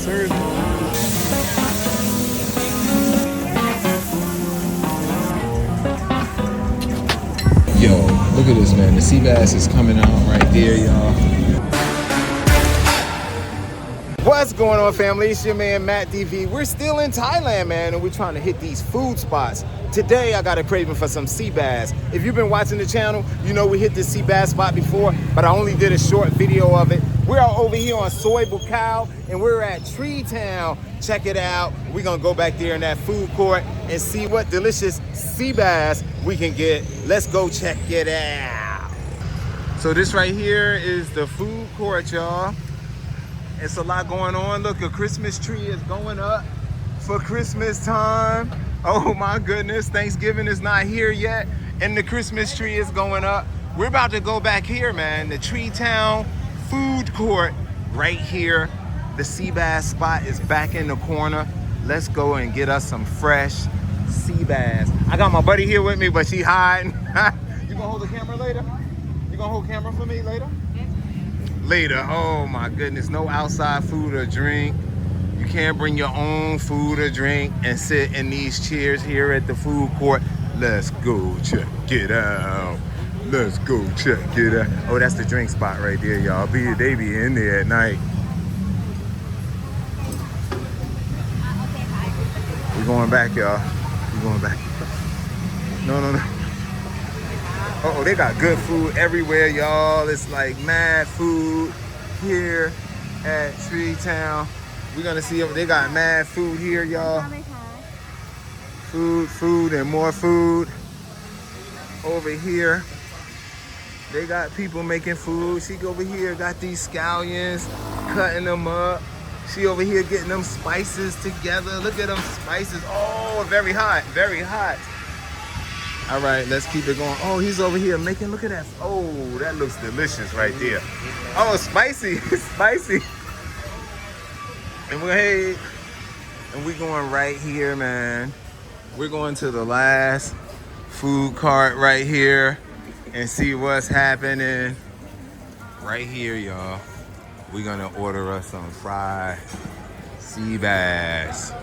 Thursday. Yo, look at this, man. The sea bass is coming out right there, y'all. What's going on, family? It's your man, Matt DV. We're still in Thailand, man, and we're trying to hit these food spots. Today, I got a craving for some sea bass. If you've been watching the channel, you know we hit this sea bass spot before, but I only did a short video of it. We're over here on Soy Bucao, and we're at Tree Town. Check it out. We're gonna go back there in that food court and see what delicious sea bass we can get. Let's go check it out. So this right here is the food court, y'all. It's a lot going on. Look, a Christmas tree is going up for Christmas time. Oh my goodness, Thanksgiving is not here yet, and the Christmas tree is going up. We're about to go back here, man. The Tree Town food court right here. The sea bass spot is back in the corner. Let's go and get us some fresh sea bass. I got my buddy here with me, but she hiding. You gonna hold the camera later? You gonna hold camera for me later? Later. Oh my goodness, no outside food or drink. You can't bring your own food or drink and sit in these chairs here at the food court. Let's go check it out. Let's go check it out. Oh, that's the drink spot right there, y'all. They be in there at night. We're going back, y'all. We're going back. No. Oh, they got good food everywhere, y'all. It's like mad food here at Tree Town. We're gonna see if they got mad food here, y'all. Food, and more food. Over here, they got people making food. She over here got these scallions, cutting them up. She over here getting them spices together. Look at them spices. Oh, very hot, very hot. All right, let's keep it going. Oh, he's over here making, look at that. Oh, that looks delicious right there. Oh, spicy, spicy. And we're going right here, man. We're going to the last food cart right here and see what's happening right here, y'all. We're gonna order us some fried sea bass.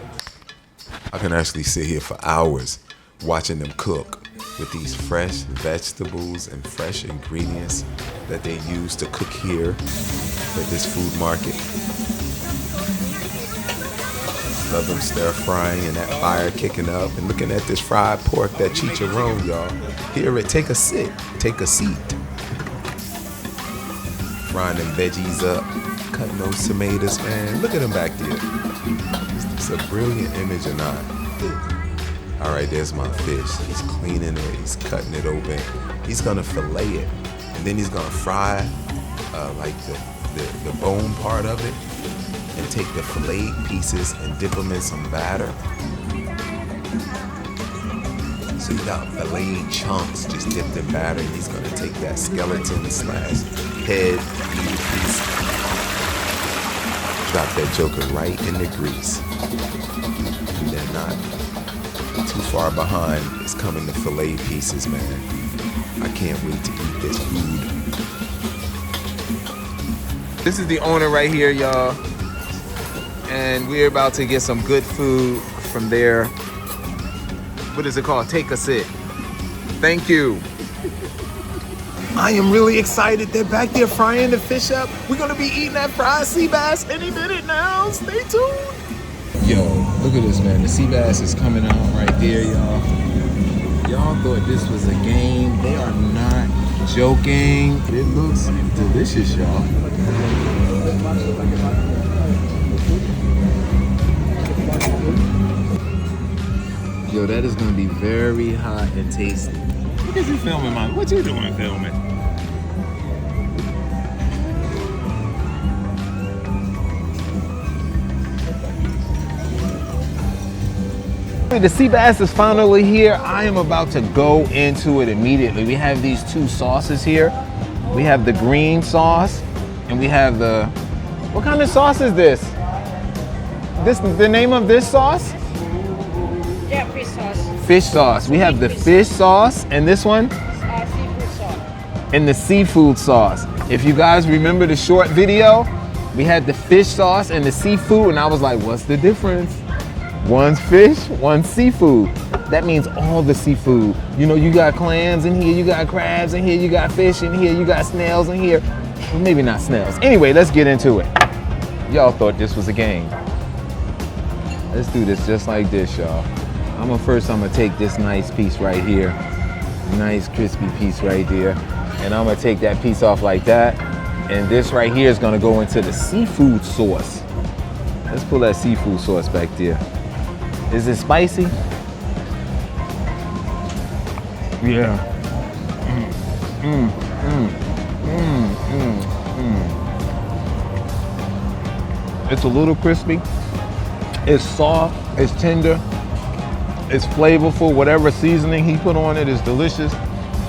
I can actually sit here for hours watching them cook with these fresh vegetables and fresh ingredients that they use to cook here at this food market. Love them stir frying and that fire kicking up and looking at this fried pork, that chicharron, y'all. Here at Take a Sit, Take a Seat. Frying them veggies up, cutting those tomatoes, man. Look at them back there. Is this a brilliant image or not? All right, there's my fish. He's cleaning it, he's cutting it open. He's gonna fillet it, and then he's gonna fry like the bone part of it, and take the filleted pieces and dip them in some batter. So you got filleted chunks just dipped in batter, and he's gonna take that skeleton slash head piece, drop that joker right in the grease. And then not too far behind is coming the fillet pieces, man. I can't wait to eat this food. This is the owner right here, y'all. And we're about to get some good food from there. What is it called? Take a Sit. Thank you. I am really excited. They're back there frying the fish up. We're gonna be eating that fried sea bass any minute now. Stay tuned. Yo, look at this, man. The sea bass is coming out right there, y'all. Y'all thought this was a game. They are not joking. It looks delicious, y'all. Yo, that is gonna be very hot and tasty. Look at you filming, man. What you doing filming? The sea bass is finally here. I am about to go into it immediately. We have these two sauces here. We have the green sauce and we have the, what kind of sauce is this? The name of this sauce? Yeah, fish sauce. Fish sauce. We have the fish sauce and this one? Seafood sauce. And the seafood sauce. If you guys remember the short video, We had the fish sauce and the seafood, and I was like, what's the difference? One's fish, one's seafood. That means all the seafood. You know, you got clams in here, you got crabs in here, you got fish in here, you got snails in here. Well, maybe not snails. Anyway, let's get into it. Y'all thought this was a game. Let's do this just like this, y'all. I'm gonna take this nice piece right here. Nice crispy piece right there. And I'm gonna take that piece off like that. And this right here is gonna go into the seafood sauce. Let's pull that seafood sauce back there. Is it spicy? Yeah. It's a little crispy. It's soft, it's tender, it's flavorful. Whatever seasoning he put on it is delicious.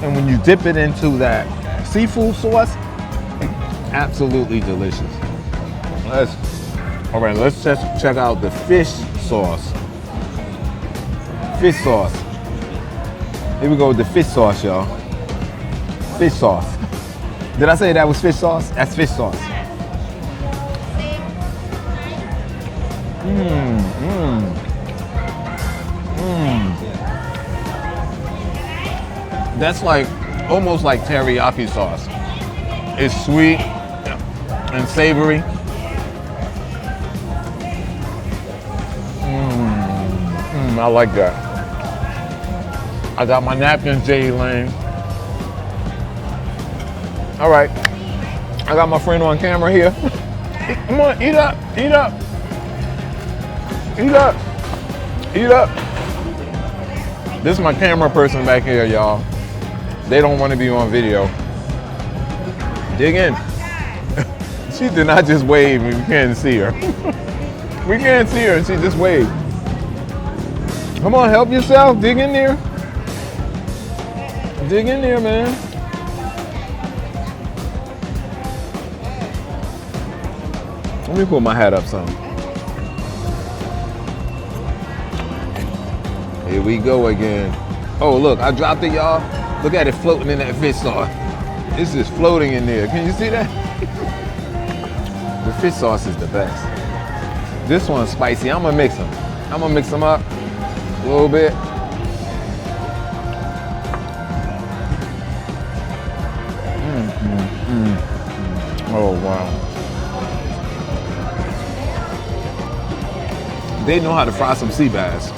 And when you dip it into that seafood sauce, absolutely delicious. All right, let's just check out the fish sauce. Fish sauce. Here we go with the fish sauce, y'all. Fish sauce. Did I say that was fish sauce? That's fish sauce. That's like almost like teriyaki sauce. It's sweet and savory. I like that. I got my napkins, Jay Lane. All right, I got my friend on camera here. Come on, eat up, eat up. Eat up, eat up. This is my camera person back here, y'all. They don't want to be on video. Dig in. She did not just wave and we can't see her. We can't see her and she just waved. Come on, help yourself, dig in there. Dig in there, man. Let me pull my hat up some. Here we go again. Oh, look, I dropped it, y'all. Look at it floating in that fish sauce. It's just floating in there. Can you see that? The fish sauce is the best. This one's spicy. I'm gonna mix them. I'm gonna mix them up a little bit. Oh, wow. They know how to fry some sea bass.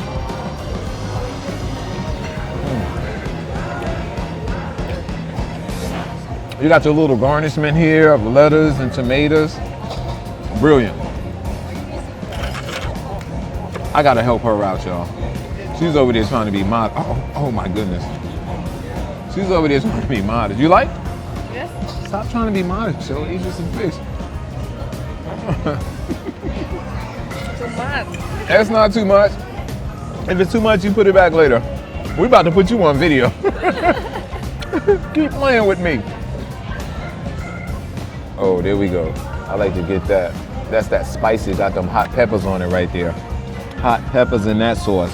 You got your little garnishment here of lettuce and tomatoes. Brilliant. I gotta help her out, y'all. She's over there trying to be modest. Oh my goodness. She's over there trying to be modest. You like? Yes. Stop trying to be modest, Joe. Eat you some fish. Too much. That's not too much. If it's too much, you put it back later. We're about to put you on video. Keep playing with me. Oh, there we go. I like to get that. That's that spicy, got them hot peppers on it right there. Hot peppers in that sauce.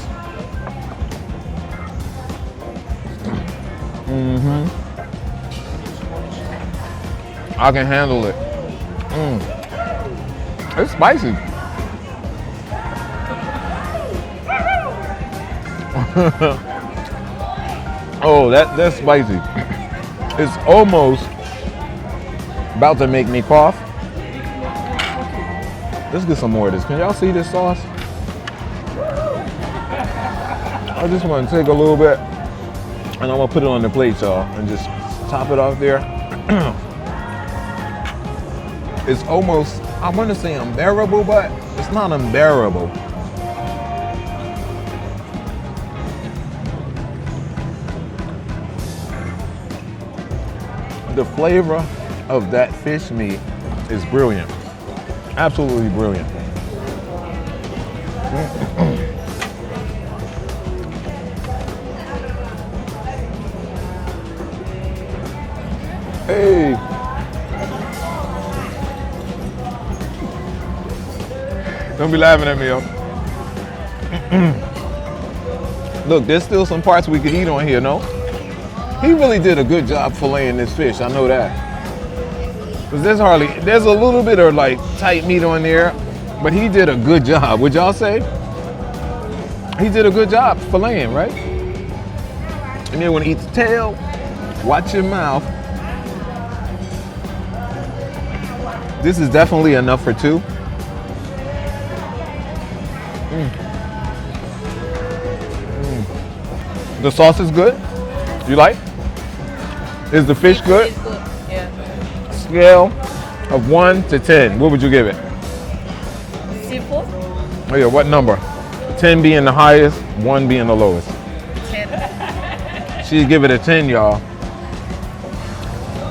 I can handle it. It's spicy. Oh, that's spicy. It's almost about to make me cough. Let's get some more of this. Can y'all see this sauce? I just want to take a little bit and I'm gonna put it on the plate, y'all, and just top it off there. It's almost, I want to say unbearable, but it's not unbearable. The flavor of that fish meat is brilliant. Absolutely brilliant. Hey. Don't be laughing at me, yo. Look, there's still some parts we could eat on here, no? He really did a good job filleting this fish, I know that. Cause there's a little bit of like tight meat on there, but he did a good job. Would y'all say? He did a good job filleting, right? And then when he eats the tail, watch your mouth. This is definitely enough for two. The sauce is good. You like? Is the fish good? It's good. Yeah. Scale of 1 to 10. What would you give it? Seafood? Oh yeah, what number? 10 being the highest, 1 being the lowest. 10. She'd give it a 10, y'all.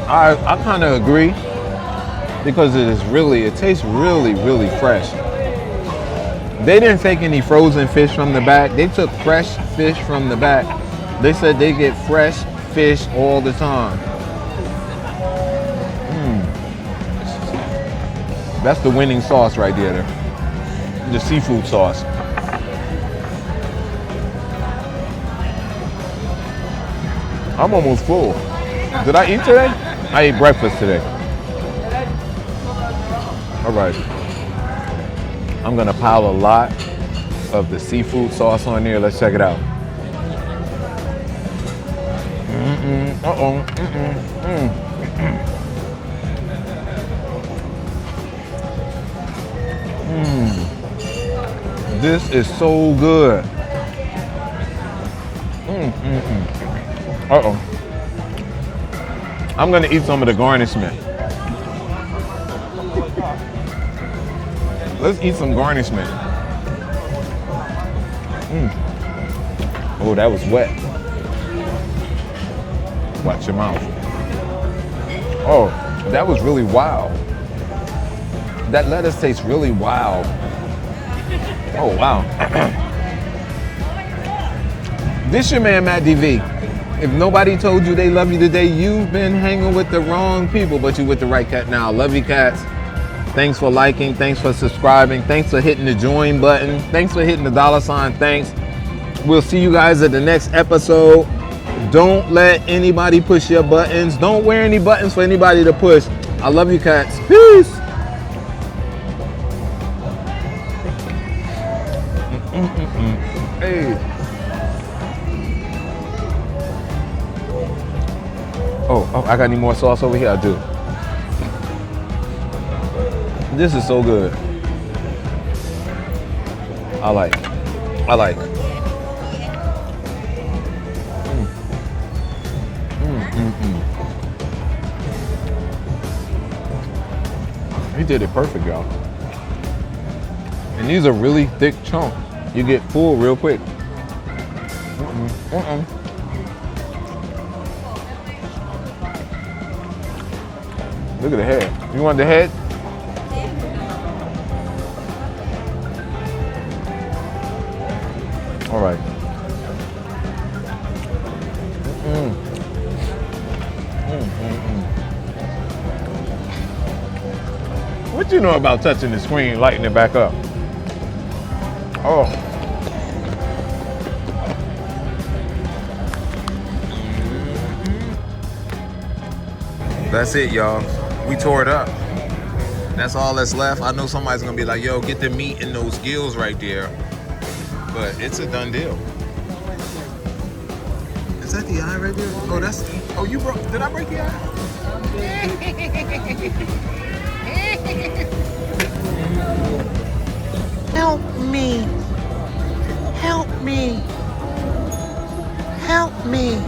I kind of agree because it tastes really, really fresh. They didn't take any frozen fish from the back. They took fresh fish from the back. They said they get fresh fish all the time. That's the winning sauce right there. The seafood sauce. I'm almost full. Did I eat today? I ate breakfast today. All right. I'm gonna pile a lot of the seafood sauce on there. Let's check it out. This is so good. I'm gonna eat some of the garnishment. Let's eat some garnishment. Oh, that was wet. Watch your mouth. Oh, that was really wild. That lettuce tastes really wild. Oh, wow. This your man, Matt DV. If nobody told you they love you today, you've been hanging with the wrong people, but you with the right cat now. Love you, cats. Thanks for liking. Thanks for subscribing. Thanks for hitting the join button. Thanks for hitting the $sign. Thanks. We'll see you guys at the next episode. Don't let anybody push your buttons. Don't wear any buttons for anybody to push. I love you, cats. Peace. Hey. Oh, I got any more sauce over here? I do. This is so good. I like. He did it perfect, y'all. And these are really thick chunks. You get full real quick. Look at the head. You want the head? All right. What you know about touching the screen, lighting it back up? Oh. That's it, y'all. We tore it up. That's all that's left. I know somebody's gonna be like, yo, get the meat in those gills right there. But it's a done deal. Is that the eye right there? Oh, that's, oh, you broke, did I break the eye? Help me. Help me. Help me.